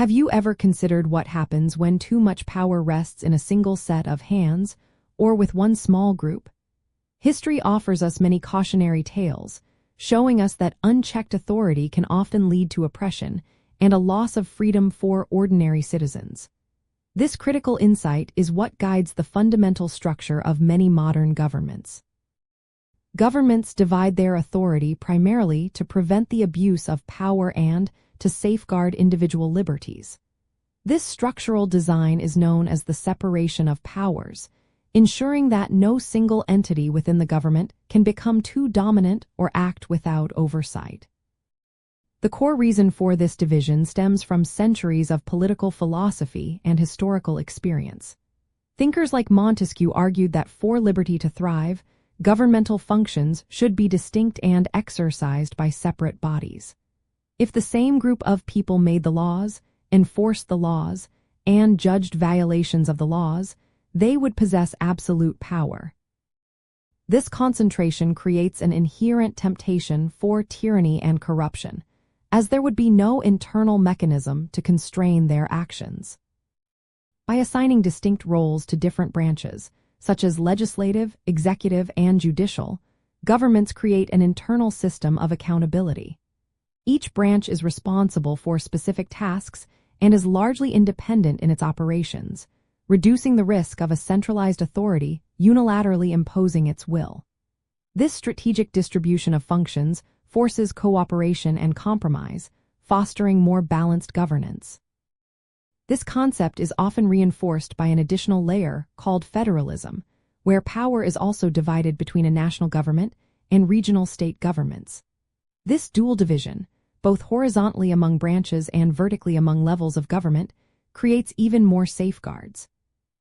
Have you ever considered what happens when too much power rests in a single set of hands, or with one small group? History offers us many cautionary tales, showing us that unchecked authority can often lead to oppression and a loss of freedom for ordinary citizens. This critical insight is what guides the fundamental structure of many modern governments. Governments divide their authority primarily to prevent the abuse of power and to safeguard individual liberties. This structural design is known as the separation of powers, ensuring that no single entity within the government can become too dominant or act without oversight. The core reason for this division stems from centuries of political philosophy and historical experience. Thinkers like Montesquieu argued that for liberty to thrive, governmental functions should be distinct and exercised by separate bodies. If the same group of people made the laws, enforced the laws, and judged violations of the laws, they would possess absolute power. This concentration creates an inherent temptation for tyranny and corruption, as there would be no internal mechanism to constrain their actions. By assigning distinct roles to different branches, such as legislative, executive, and judicial, governments create an internal system of accountability. Each branch is responsible for specific tasks and is largely independent in its operations, reducing the risk of a centralized authority unilaterally imposing its will. This strategic distribution of functions forces cooperation and compromise, fostering more balanced governance. This concept is often reinforced by an additional layer called federalism, where power is also divided between a national government and regional state governments. This dual division, both horizontally among branches and vertically among levels of government, creates even more safeguards.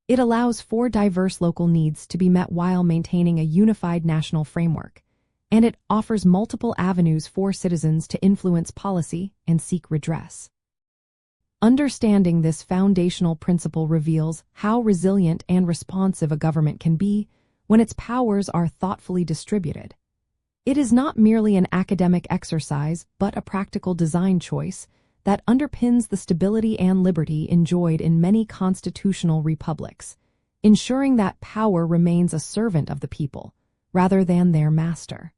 It allows for diverse local needs to be met while maintaining a unified national framework, and it offers multiple avenues for citizens to influence policy and seek redress. Understanding this foundational principle reveals how resilient and responsive a government can be when its powers are thoughtfully distributed. It is not merely an academic exercise, but a practical design choice that underpins the stability and liberty enjoyed in many constitutional republics, ensuring that power remains a servant of the people rather than their master.